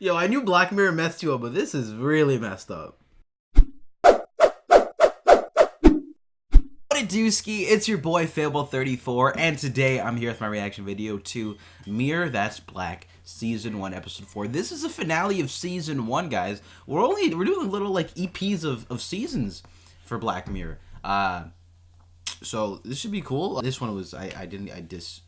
Yo, I knew Black Mirror messed you up, but this is really messed up. What it do, ski? It's your boy Fable34, and today I'm here with my reaction video to Mirror That's Black Season 1, Episode 4. This is a finale of Season 1, guys. We're doing little like EPs of seasons for Black Mirror. So this should be cool. This one was I just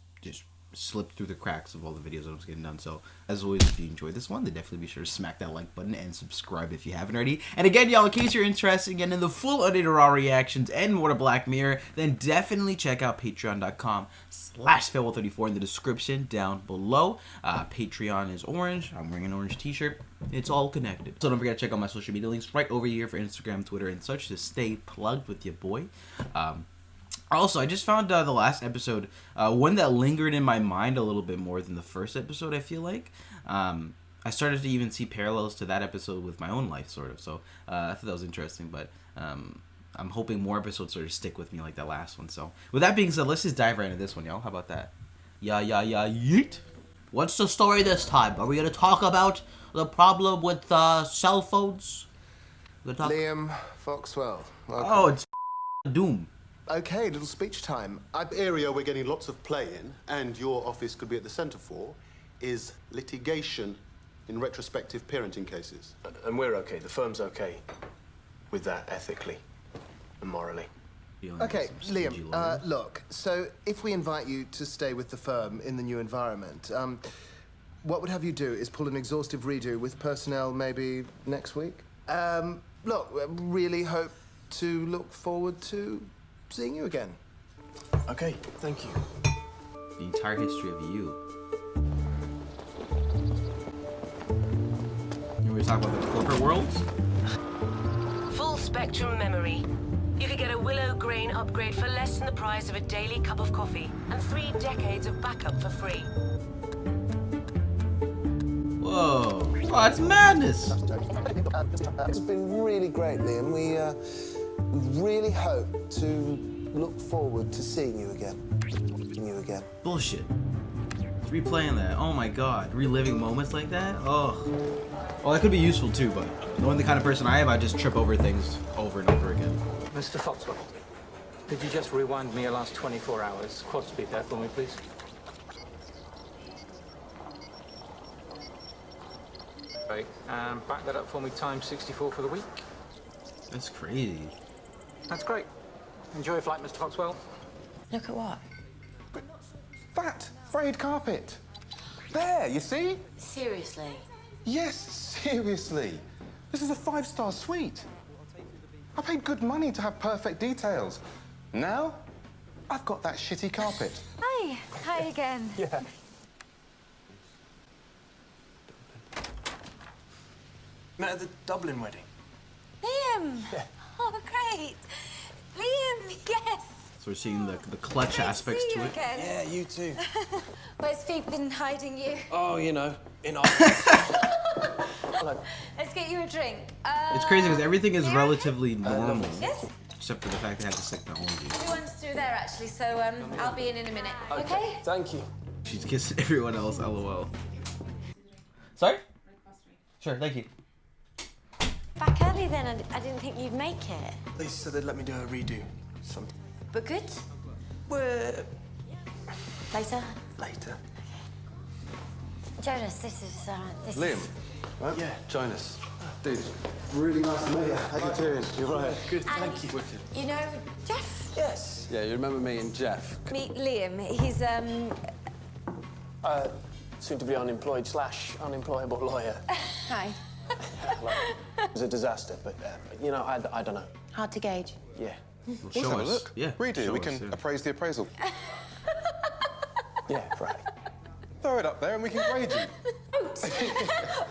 slipped through the cracks of all the videos that I was getting done. So as always, if you enjoyed this one, then definitely be sure to smack that like button and subscribe if you haven't already. And again, y'all, in case you're interested again in the full unedited raw reactions and more to Black Mirror, then definitely check out patreon.com/Fable34 in the description down below. Patreon is orange. I'm wearing an orange t-shirt. It's all connected. So don't forget to check out my social media links right over here for Instagram, Twitter, and such to stay plugged with your boy. Also, I just found the last episode, one that lingered in my mind a little bit more than the first episode, I feel like. I started to even see parallels to that episode with my own life, sort of. So I thought that was interesting, but I'm hoping more episodes sort of stick with me like that last one. So with that being said, let's just dive right into this one, y'all. How about that? Yeet. What's the story this time? Are we going to talk about the problem with cell phones? Liam Foxwell. Welcome. Oh, it's Doom. Okay, little speech time. Area we're getting lots of play in, and your office could be at the centre for, is litigation in retrospective parenting cases. And we're okay. The firm's okay with that ethically and morally. Okay, Liam, look, so if we invite you to stay with the firm in the new environment, what would have you do is pull an exhaustive redo with personnel maybe next week? Look, really hope to look forward to seeing you again. Okay, thank you. The entire history of you. You want to talk about the corporate worlds? Full spectrum memory. You could get a willow grain upgrade for less than the price of a daily cup of coffee, and 3 decades of backup for free. Whoa. Oh, that's madness. It's been really great, Liam. We really hope to look forward to seeing you again. Bullshit. Replaying that. Oh my god. Reliving moments like that? Oh. Well, that could be useful too, but knowing the kind of person I am, I just trip over things over and over again. Mr. Foxwell, could you just rewind me your last 24 hours? Quad speed there for me, please. Right, and back that up for me times 64 for the week. That's crazy. That's great. Enjoy your flight, Mr. Foxwell. Look at what? That frayed carpet. There, you see? Seriously? Yes, seriously. This is a 5-star suite. I paid good money to have perfect details. Now, I've got that shitty carpet. Hi. Hi again. Yeah. Met at the Dublin wedding. Liam! Yeah. Oh, great. Liam, yes. So we're seeing the clutch aspects to it. Again. Yeah, you too. Where's Phoebe been hiding you? Oh, you know, in our... Let's get you a drink. It's crazy because everything is Liam? relatively normal, Yes? except for the fact they had this technology. Everyone's through there, actually, so I'll be in a minute. Okay? Thank you. She's kissing everyone else, lol. Sorry? Sure, thank you. Back early then, I didn't think you'd make it. They said they'd let me do a redo. Something. But good? We're... Later? Later. Jonas, this is... Liam, right? Yeah. Join us. Dude, really nice to meet you. How you doing? You're right. Good, And thank you. you know Jeff? Yes. Yeah, you remember me and Jeff. Meet Liam. He's, Soon to be unemployed / unemployable lawyer. Hi. It was a disaster, but you know, I don't know. Hard to gauge. Yeah. Well, Let's show have a us. look. Yeah. Redo. show We us, can yeah. appraise the appraisal. Yeah, right. Throw it up there and we can grade you.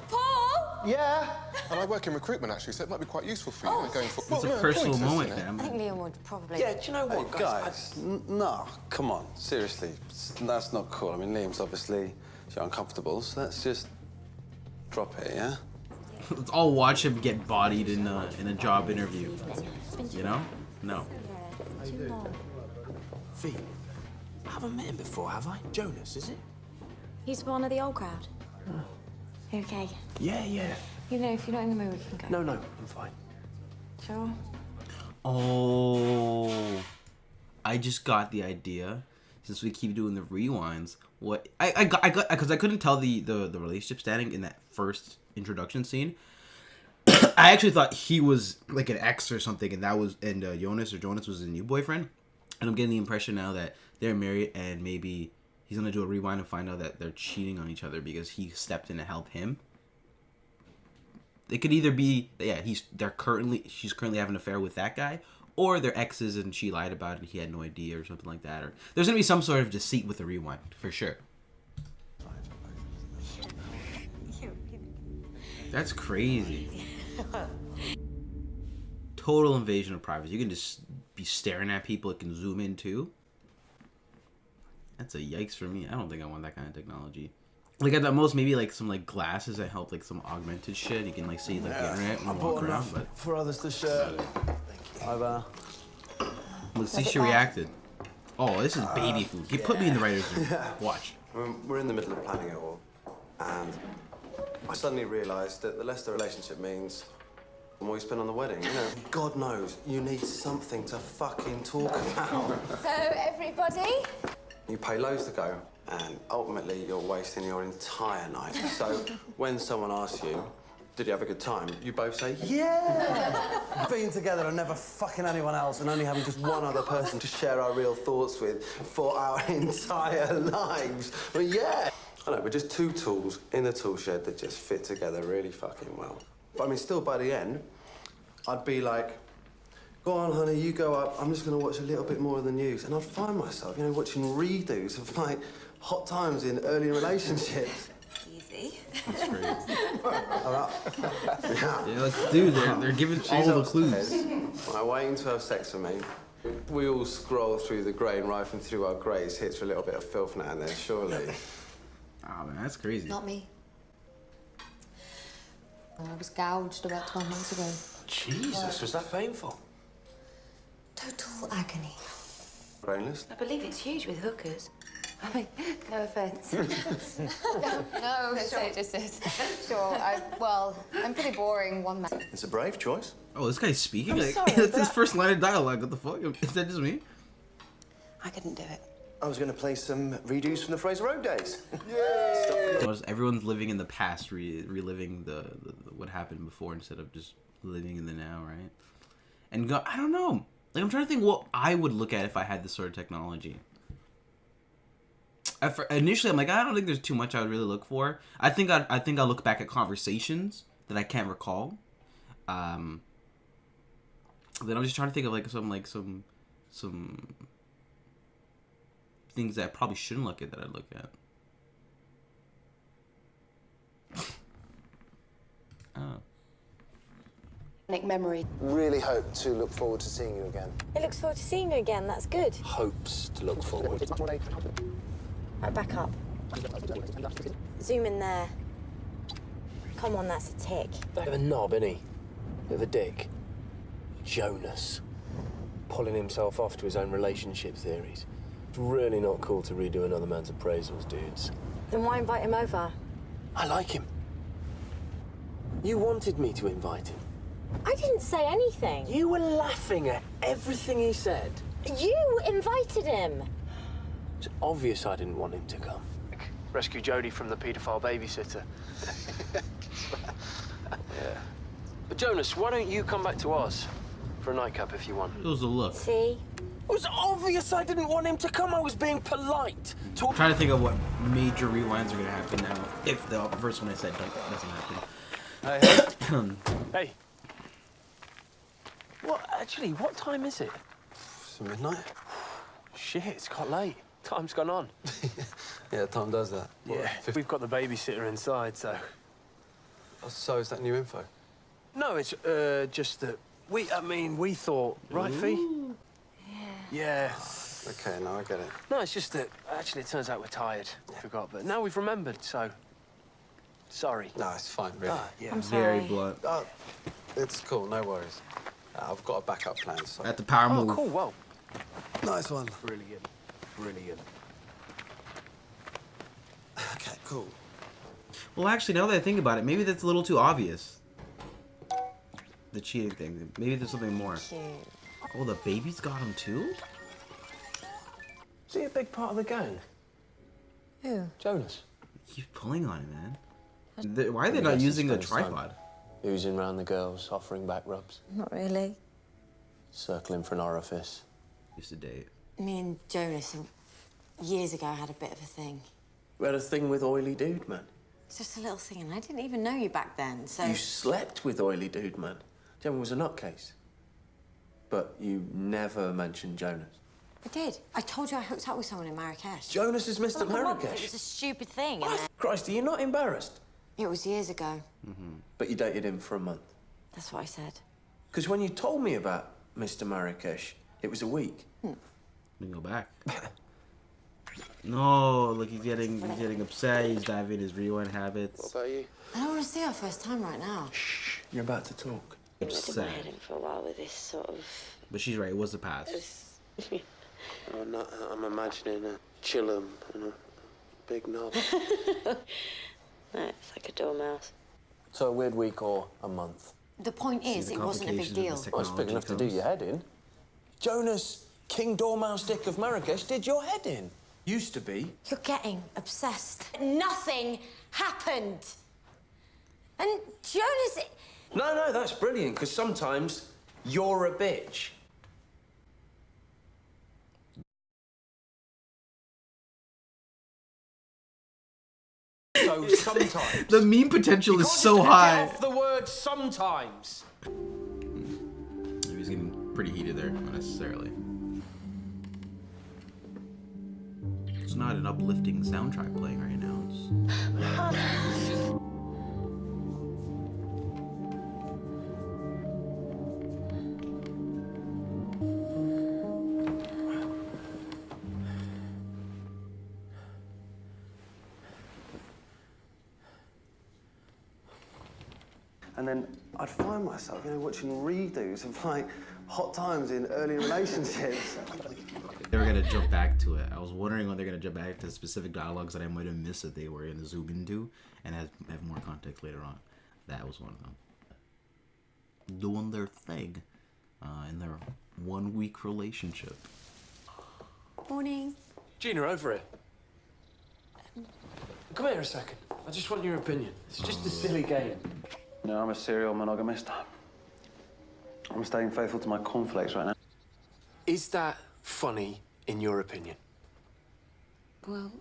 Paul! Yeah. And I work in recruitment, actually, so it might be quite useful for you going for... It's a personal pointers, moment, you know. fam. I think Liam would probably... Yeah, do you know Hey, what, guys, no, come on, seriously, that's not cool. I mean, Liam's obviously uncomfortable, so let's just drop it, yeah? Let's all watch him get bodied in a job interview. You know? No. Too long. Fee, I haven't met him before, have I? Jonas, is it? He's one of the old crowd. You okay? Yeah, yeah. You know, if you're not in the mood, we can go. No, no, I'm fine. Sure. Oh, I just got the idea. Since we keep doing the rewinds, what I got because I couldn't tell the relationship standing in that first introduction scene. I actually thought he was like an ex or something, and Jonas was his new boyfriend. And I'm getting the impression now that they're married, and maybe he's gonna do a rewind and find out that they're cheating on each other because he stepped in to help him. It could either be she's currently having an affair with that guy, or they're exes and she lied about it and he had no idea or something like that. Or there's gonna be some sort of deceit with the rewind for sure. That's crazy. Total invasion of privacy. You can just be staring at people. It can zoom in too. That's a yikes for me. I don't think I want that kind of technology. Like at the most, maybe like some like glasses that help like some augmented shit. You can like see like the internet and walk around. But for others to share. Over. let's see, she reacted. Oh, this is baby food. Put me in the writer's room. Watch. We're in the middle of planning it all, and I suddenly realised that the less the relationship means, the more you spend on the wedding. You know, God knows you need something to fucking talk about. So, everybody? You pay loads to go, and ultimately you're wasting your entire night. So when someone asks you, did you have a good time? You both say, yeah! Being together and never fucking anyone else and only having just one other person to share our real thoughts with for our entire lives. Well, yeah! I know, we're just two tools in the tool shed that just fit together really fucking well. But I mean, still by the end, I'd be like, go on, honey, you go up. I'm just going to watch a little bit more of the news. And I'd find myself, you know, watching redos of, like, hot times in early relationships. Easy. That's crazy. Yeah. Yeah, like, dude, they're giving all the clues. Like, waiting to have sex with me. We all scroll through the grey and rifling through our greys hits for a little bit of filth now and then, surely. Oh, man, that's crazy. Not me. I was gouged about 12 months ago. Jesus, was that painful? Total agony. Brainless? I believe it's huge with hookers. I mean, no offence. No, sure. It just is. Sure. I'm pretty boring one man. It's a brave choice. Oh, this guy's speaking? I'm Like, sorry, that's but his first line of dialogue. What the fuck? Is that just me? I couldn't do it. I was going to play some redos from the Fraser Road days. Everyone's living in the past, reliving the what happened before instead of just living in the now, right? And I don't know. Like, I'm trying to think what I would look at if I had this sort of technology. Initially, I'm like, I don't think there's too much I would really look for. I think I'll look back at conversations that I can't recall. Then I'm just trying to think of some things that I probably shouldn't look at that I'd look at. Memory. Really hope to look forward to seeing you again. It looks forward to seeing you again. That's good. Hopes to look forward. Right, back up. Zoom in there. Come on, that's a tick. Bit of a knob, isn't he? Bit of a dick. Jonas. Pulling himself off to his own relationship theories. It's really not cool to redo another man's appraisals, dudes. Then why invite him over? I like him. You wanted me to invite him. I didn't say anything. You were laughing at everything he said. You invited him. It's obvious I didn't want him to come. Rescue Jodie from the paedophile babysitter. Yeah. But Jonas, why don't you come back to us for a nightcap if you want? It was a look. See? It was obvious I didn't want him to come. I was being polite. I'm trying to think of what major rewinds are going to happen now. If the first one I said doesn't happen. Hey. What time is it? It's midnight. Shit, it's quite late. Time's gone on. Yeah, Tom does that. Yeah, we've got the babysitter inside, so... So is that new info? No, it's just that we thought... Right, Fee? Yeah. Okay, now I get it. No, it's just that, actually, it turns out we're tired. Forgot, but now we've remembered, so... Sorry. No, it's fine, really. Yeah. I'm Very sorry. blunt. It's cool, no worries. I've got a backup plan, so... At the power move. Oh, cool, well. Nice one. Brilliant. Brilliant. Okay, cool. Well, actually, now that I think about it, maybe that's a little too obvious. The cheating thing. Maybe there's something more. Cute. Oh, the baby's got him too? Is he a big part of the gang? Who? Jonas. He's pulling on it, man. Why are they not using a tripod? Oozing round the girls, offering back rubs. Not really. Circling for an orifice. Used to date. Me and Jonas, years ago, had a bit of a thing. We had a thing with Oily Dude Man. It's just a little thing, and I didn't even know you back then, so... You slept with Oily Dude Man. Gemma was a nutcase. But you never mentioned Jonas. I did. I told you I hooked up with someone in Marrakesh. Jonas is Mr. Well, come on, Marrakesh. it was a stupid thing. What? Christ, are you not embarrassed? It was years ago. But you dated him for a month. That's what I said. Because when you told me about Mr. Marrakesh, it was a week. Let me go back. No, look, he's getting upset. He's diving his rewind habits. What about you? I don't want to see our first time right now. Shh, you're about to talk. Upset. For a while with this sort of... But she's right. It was the past. I'm imagining a chillum and a big knob. No, it's like a dormouse. So a weird week or a month? The point is, the it wasn't a big complications of deal. this Well, it's big enough to do your head in. Jonas, King Dormouse Dick of Marrakesh, did your head in. Used to be. You're getting obsessed. Nothing happened. And Jonas... No, that's brilliant, because sometimes you're a bitch. So sometimes. The meme potential is so Get high. off the word sometimes. He was getting pretty heated there, unnecessarily. It's not an uplifting soundtrack playing right now. It's... And then I'd find myself, you know, watching redos of like hot times in early relationships. They were gonna jump back to it. I was wondering when they're gonna jump back to specific dialogues that I might have missed that they were gonna zoom into and have more context later on. That was one of them. Doing their thing in their 1 week relationship. Morning. Gina, over here. Come here a second. I just want your opinion. It's just a silly game. No, I'm a serial monogamist. I'm staying faithful to my cornflakes right now. Is that funny, in your opinion? Well...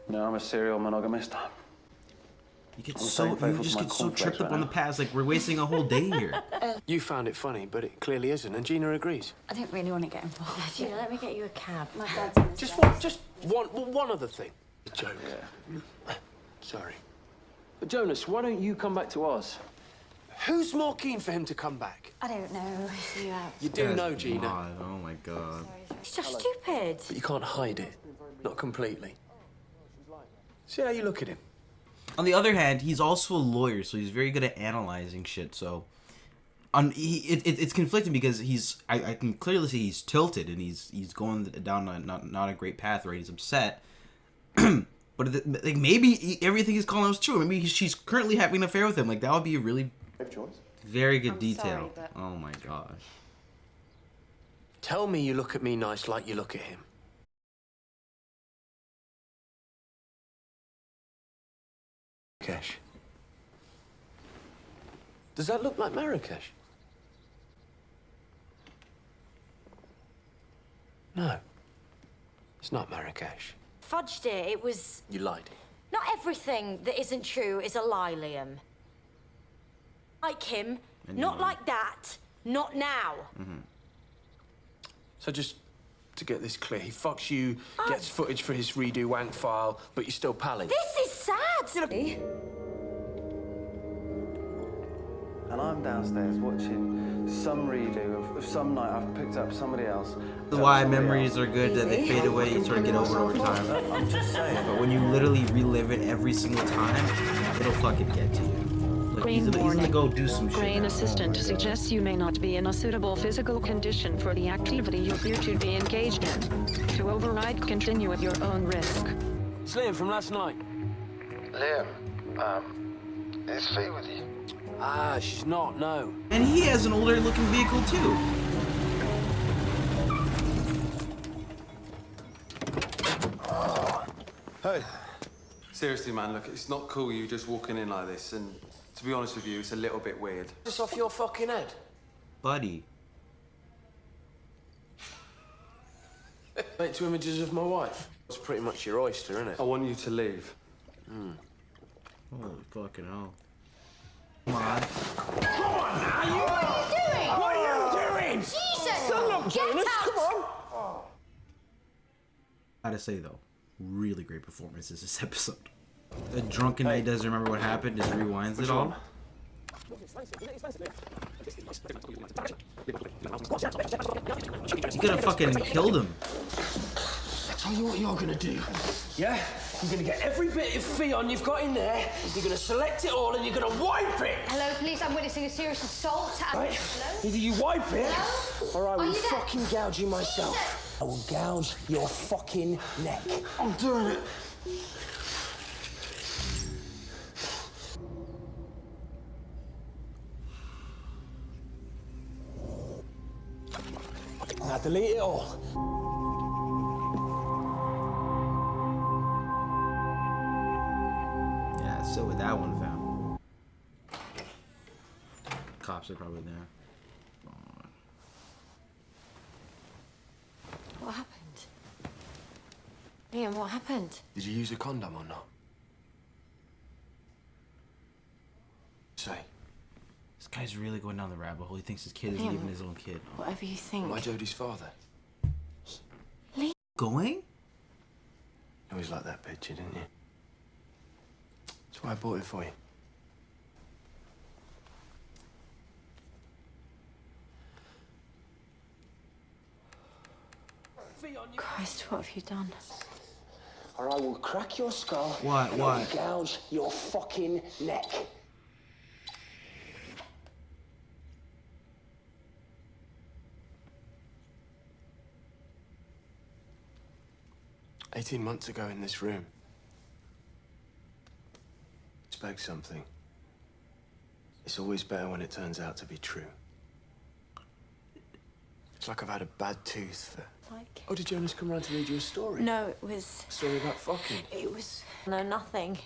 No, I'm a serial monogamist. You get I'm staying faithful you to just my get so cornflakes tripped up right on the now. past, like we're wasting a whole day here. You found it funny, but it clearly isn't, and Gina agrees. I don't really want to get involved. Gina, let me get you a cab. My dad's in the Just one other thing. A joke. Sorry. But Jonas, why don't you come back to us? Who's more keen for him to come back? I don't know. See you out. You do Guys, know, Gina. God, oh my god. It's just stupid. But you can't hide it. Not completely. See how you look at him. On the other hand, he's also a lawyer, so he's very good at analyzing shit. So, it's conflicting because I can clearly see he's tilted and he's going down not a great path, right? He's upset, but like maybe everything he's calling was true. Maybe she's currently having an affair with him. Like that would be a really very good detail. Sorry, but... Oh my gosh. Tell me you look at me nice like you look at him. Marrakesh. Does that look like Marrakesh? No. It's not Marrakesh. Fudged it. It was... You lied. Not everything that isn't true is a lie, Liam. Like him. Not like that. Not now. So just to get this clear, he fucks you, gets footage for his redo wank file, but you're still palling. This is sad. And I'm downstairs watching some redo of some night I've picked up somebody else. This is why memories are good, that they fade away, you sort of get over it over time. I'm just saying. But when you literally relive it every single time, it'll fucking get to you. Like, he's gonna go do some shit. Grain now. assistant suggests you may not be in a suitable physical condition for the activity you appear to be engaged in. To override, continue at your own risk. It's Liam from last night. Liam, Is Faye with you? Ah, she's not, no. And he has an older looking vehicle too. Hey. Seriously, man, look, it's not cool you just walking in like this, and to be honest with you, it's a little bit weird. It's off your fucking head. Buddy. Make 2 images of my wife. It's pretty much your oyster, isn't it? I want you to leave. Holy fucking hell. Come on. What are you doing? What are you doing? Jesus! Stand up, Get Jonas, out! come on. Gotta say though, really great performances this episode. The drunken knight doesn't remember what happened, just rewinds it all. You could have fucking killed him. Tell you what you're gonna do. Yeah? You're gonna get every bit of Theon you've got in there, you're gonna select it all, and you're gonna wipe it! Hello, police. I'm witnessing a serious assault. Right? Hello? Either you wipe it, Hello? or I Are will you there? fucking gouge you myself. I will gouge your fucking neck. I'm doing it. Now delete it all. Yeah, so with that one found. Cops are probably there. What happened? Liam, what happened? Did you use a condom or not? Say. This guy's really going down the rabbit hole. He thinks his kid isn't Liam, even his own kid. Whatever you think. Am I Jodie's father? Going? You always liked that picture, didn't you? That's why I bought it for you. Christ, what have you done? Or I will crack your skull. What? And I will gouge your fucking neck. "18 months ago in this room, spoke something. It's always better when it turns out to be true. It's like I've had a bad tooth for... Like... Oh, did Jonas come round to read you a story? No, it was... A story about fucking? It was... No, nothing.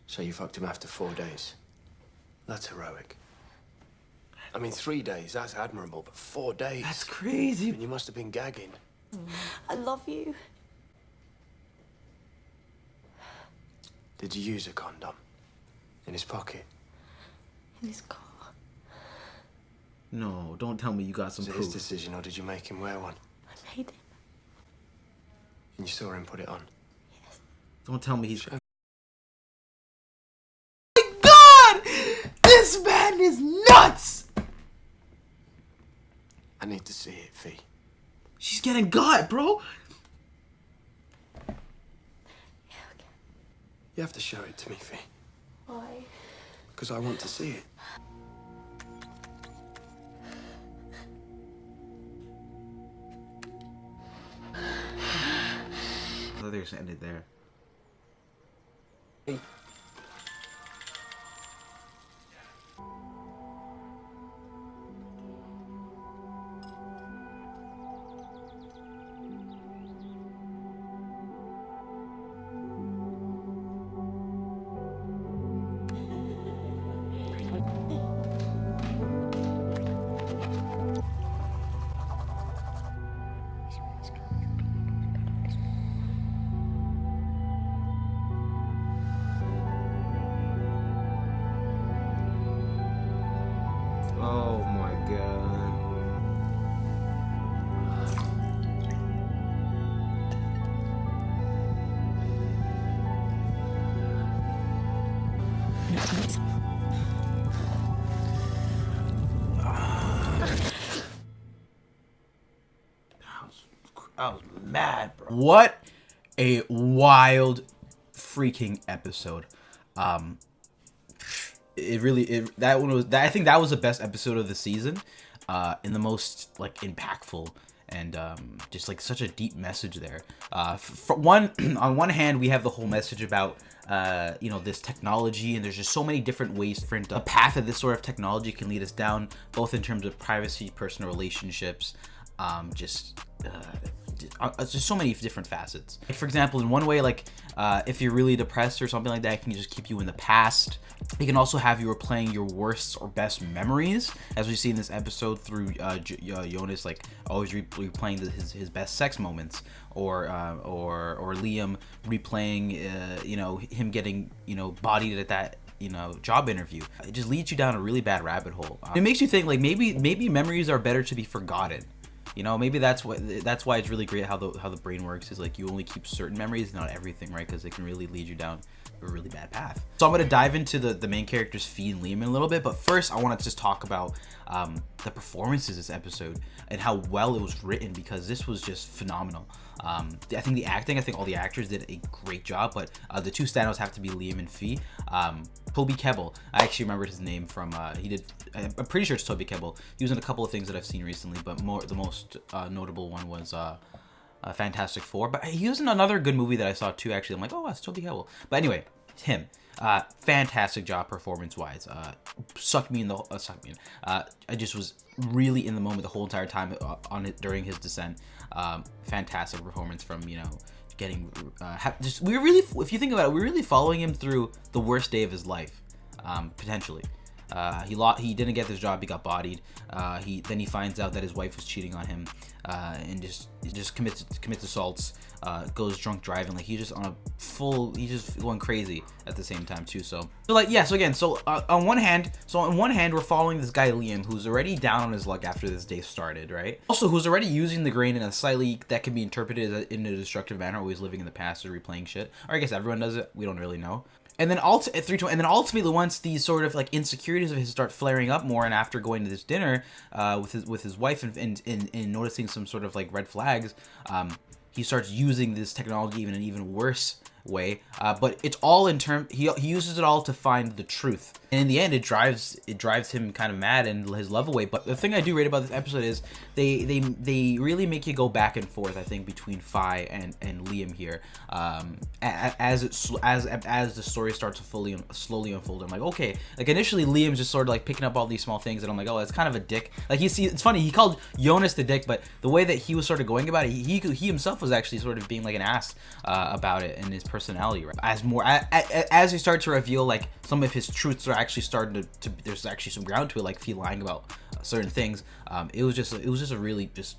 So you fucked him after 4 days? That's heroic. I mean, 3 days, that's admirable, but 4 days... That's crazy. And you must have been gagging. I love you. Did you use a condom? In his pocket? In his car. No, don't tell me you got some Was it proof. his decision, or did you make him wear one? I made him. And you saw him put it on? Don't tell me he's... Oh my God! This man is nuts! I need to see it, Fee. She's getting got, bro. You have to show it to me, Fee. Why? Because I want to see it. I thought they were just ended there. Oh my God. I was mad, bro. What a wild freaking episode. I think that was the best episode of the season, and the most like impactful and just like such a deep message there. For one, on one hand, we have the whole message about you know, this technology, and there's just so many different ways, different the path that this sort of technology can lead us down, both in terms of privacy, personal relationships, just so many different facets. Like, for example, in one way, like if you're really depressed or something like that, it can just keep you in the past. It can also have you replaying your worst or best memories, as we see in this episode through Jonas, like always replaying his best sex moments, or Liam replaying you know, him getting, you know, bodied at that, you know, job interview. It just leads you down a really bad rabbit hole. It makes you think, like, maybe memories are better to be forgotten. You know, maybe that's why it's really great how the brain works, is like you only keep certain memories, not everything, right? Because it can really lead you down a really bad path. So I'm going to dive into the main characters, Fee and Liam, in a little bit, but first I want to just talk about the performances this episode and how well it was written, because this was just phenomenal. I think all the actors did a great job, but the two standouts have to be Liam and Fee. Toby Kebbell, I actually remembered his name from, I'm pretty sure it's Toby Kebbell. He was in a couple of things that I've seen recently, but the most notable one was Fantastic Four. But he was in another good movie that I saw too, actually. I'm like, oh, that's Toby Kebbell. But anyway, him. Fantastic job performance-wise. Sucked me in. I just was really in the moment the whole entire time on it during his descent. Fantastic performance from, you know, getting if you think about it, we're really following him through the worst day of his life, potentially. He didn't get this job, he got bodied. Then he finds out that his wife was cheating on him, and just commits assaults, goes drunk driving. Like, he's just going crazy at the same time too. So on one hand we're following this guy Liam, who's already down on his luck after this day started, right? Also, who's already using the grain in a slightly that can be interpreted in a destructive manner, always living in the past or replaying shit. Or I guess everyone does it, we don't really know. And then ultimately, once these sort of like insecurities of his start flaring up more, and after going to this dinner with his wife and noticing some sort of like red flags, he starts using this technology in an even worse way. But it's all he uses it all to find the truth, and in the end, it drives him kind of mad and his love away. But the thing I do rate about this episode is they really make you go back and forth, I think, between Fi and Liam here, as the story starts to slowly unfold. I'm like, okay, like initially Liam's just sort of like picking up all these small things, and I'm like, oh, that's kind of a dick. Like, it's funny, he called Jonas the dick, but the way that he was sort of going about it, he himself was actually sort of being like an ass about it, and his personality, right? As he started to reveal like some of his truths are actually starting to there's actually some ground to it, like Fee lying about certain things. It was just a really just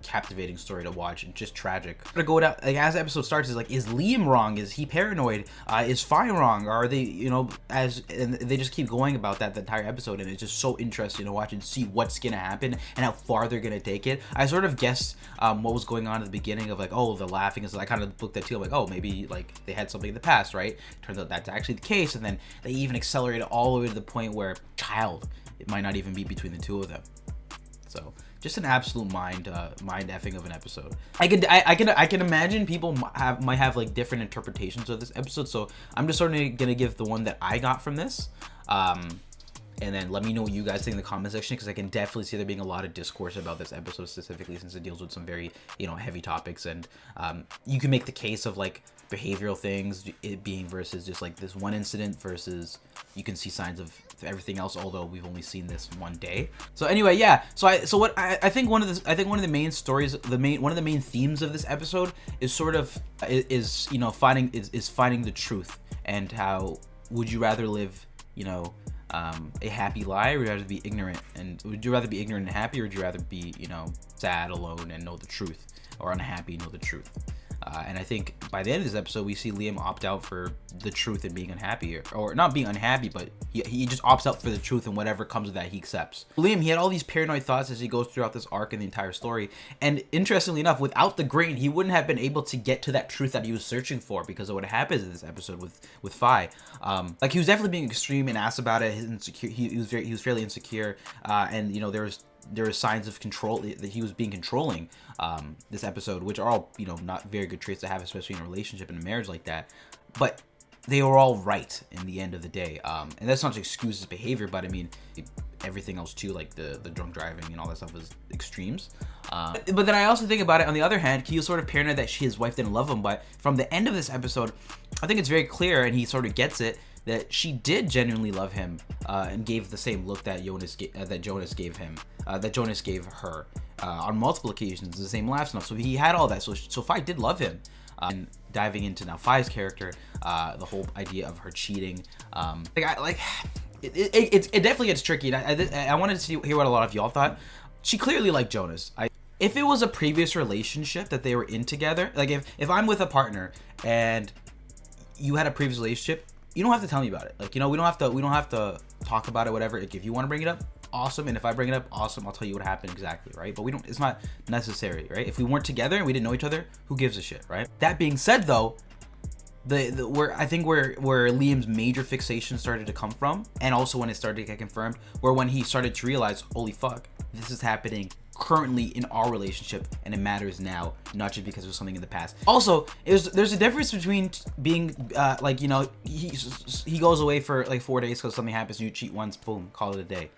captivating story to watch, and just tragic. To go down, like, as the episode starts, is like, is Liam wrong? Is he paranoid? Is Fi wrong? Are they, you know, and they just keep going about that the entire episode, and it's just so interesting to watch and see what's gonna happen and how far they're gonna take it. I sort of guessed what was going on at the beginning of like, oh, the laughing is, I kind of looked at too, I'm like, oh, maybe like they had something in the past, right? Turns out that's actually the case, and then they even accelerate it all the way to the point where it might not even be between the two of them. So just an absolute mind effing of an episode. I can imagine people might have like different interpretations of this episode, so I'm just sort of gonna give the one that I got from this, and then let me know what you guys think in the comment section, because I can definitely see there being a lot of discourse about this episode specifically, since it deals with some very, you know, heavy topics, and you can make the case of like behavioral things, it being versus just like this one incident, versus you can see signs of everything else, although we've only seen this one day. So anyway, yeah, I think one of the main stories, one of the main themes of this episode is sort of finding the truth, and how would you rather live, you know, a happy lie, or would you rather be ignorant? And would you rather be ignorant and happy, or would you rather be, you know, sad, alone, and know the truth, or unhappy, know the truth? And I think by the end of this episode, we see Liam opt out for the truth and being unhappy, or not being unhappy, but he just opts out for the truth, and whatever comes of that, he accepts. Liam, he had all these paranoid thoughts as he goes throughout this arc and the entire story. And interestingly enough, without the grain, he wouldn't have been able to get to that truth that he was searching for, because of what happens in this episode with Fi. Like, he was definitely being extreme and ass about it. He was fairly insecure, and you know, there was signs of control, that he was being controlling this episode, which are all, you know, not very good traits to have, especially in a relationship and a marriage like that. But they were all right in the end of the day, and that's not to excuse his behavior, but I mean, everything else too, like the drunk driving and all that stuff was extremes. But then I also think about it, on the other hand, he was sort of paranoid that his wife didn't love him, but from the end of this episode, I think it's very clear, and he sort of gets it, that she did genuinely love him, and gave the same look that Jonas gave her on multiple occasions, the same laughs and stuff. So he had all that. So Fi did love him. And diving into now Fi's character, the whole idea of her cheating, it definitely gets tricky. And I wanted to hear what a lot of y'all thought. She clearly liked Jonas. If it was a previous relationship that they were in together, like if I'm with a partner and you had a previous relationship, you don't have to tell me about it. Like, you know, we don't have to talk about it, whatever. Like, if you want to bring it up, awesome. And if I bring it up, awesome. I'll tell you what happened exactly, right? But it's not necessary, right? If we weren't together and we didn't know each other, who gives a shit, right? That being said, though, where Liam's major fixation started to come from, and also when it started to get confirmed, were when he started to realize, holy fuck, this is happening currently in our relationship, and it matters now, not just because it was something in the past. Also, there's a difference between being like, you know, he goes away for like 4 days because something happens, you cheat once, boom, call it a day.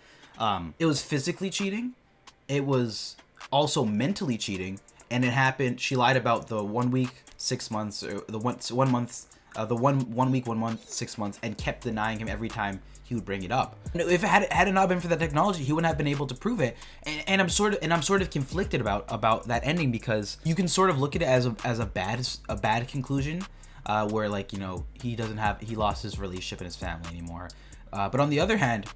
It was physically cheating. It was also mentally cheating, and it happened. She lied about the 1 week, 6 months, or the 1 month, the 1 week, 1 month, 6 months, and kept denying him every time he would bring it up. If it not been for that technology, he wouldn't have been able to prove it. And I'm sort of conflicted about that ending, because you can sort of look at it as a bad conclusion, where, like, you know, he lost his relationship and his family anymore. But on the other hand,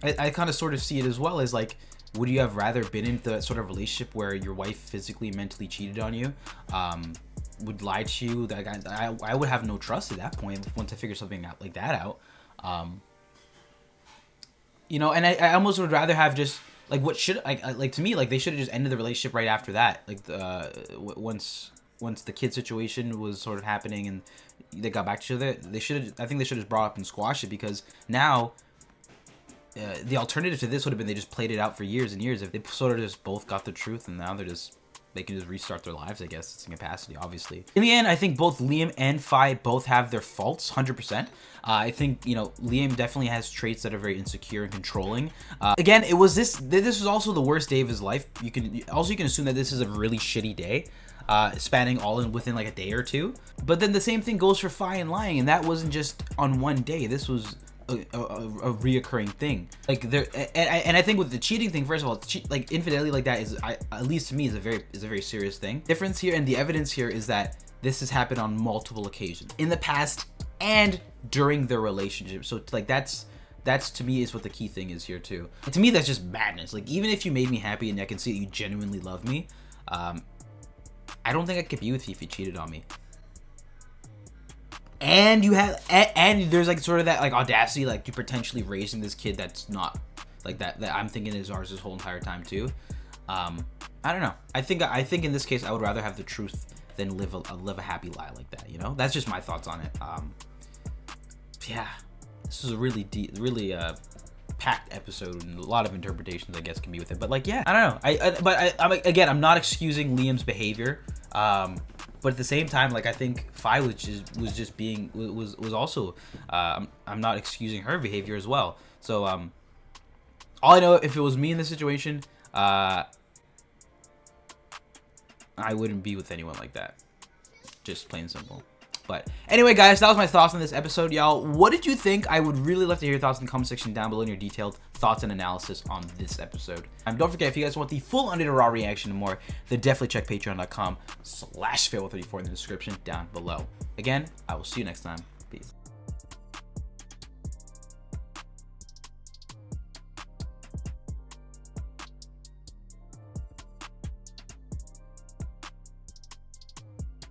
I kind of sort of see it as well as, like, would you have rather been in the sort of relationship where your wife physically, mentally cheated on you, would lie to you? That I would have no trust at that point once I figure something out like that out. You know, and I almost would rather have just, like, like to me, like, they should have just ended the relationship right after that. Like, once the kid situation was sort of happening and they got back to each other, I think they should have brought up and squashed it, because now the alternative to this would have been they just played it out for years and years. If they sort of just both got the truth, and now they can just restart their lives, I guess, it's in capacity, obviously. In the end, I think both Liam and Fi both have their faults, 100%. I think, you know, Liam definitely has traits that are very insecure and controlling. Again, this was also the worst day of his life. You can assume that this is a really shitty day, spanning all within like a day or two. But then the same thing goes for Fi and lying, and that wasn't just on one day. This was a reoccurring thing. Like, there, and I think with the cheating thing, first of all, like, infidelity like that is, at least to me, is a very serious thing. Difference here, and the evidence here, is that this has happened on multiple occasions in the past and during their relationship. So, like, that's to me is what the key thing is here too. And to me, that's just madness. Like, even if you made me happy and I can see that you genuinely love me, I don't think I could be with you if you cheated on me. And there's like sort of that, like, audacity, like, you potentially raising this kid that's not like that I'm thinking is ours this whole entire time too. I don't know. I think in this case I would rather have the truth than live a happy lie like that. You know, that's just my thoughts on it. Yeah, this is a really deep, really packed episode, and a lot of interpretations, I guess, can be with it. But, like, yeah, I don't know. I'm not excusing Liam's behavior. But at the same time, like, I think Fi was also I'm not excusing her behavior as well. So all I know, if it was me in this situation, I wouldn't be with anyone like that. Just plain simple. But anyway, guys, that was my thoughts on this episode, y'all. What did you think? I would really love to hear your thoughts in the comment section down below, and your detailed thoughts and analysis on this episode. Don't forget, if you guys want the full unedited raw reaction and more, then definitely check patreon.com/fail34 in the description down below. Again, I will see you next time.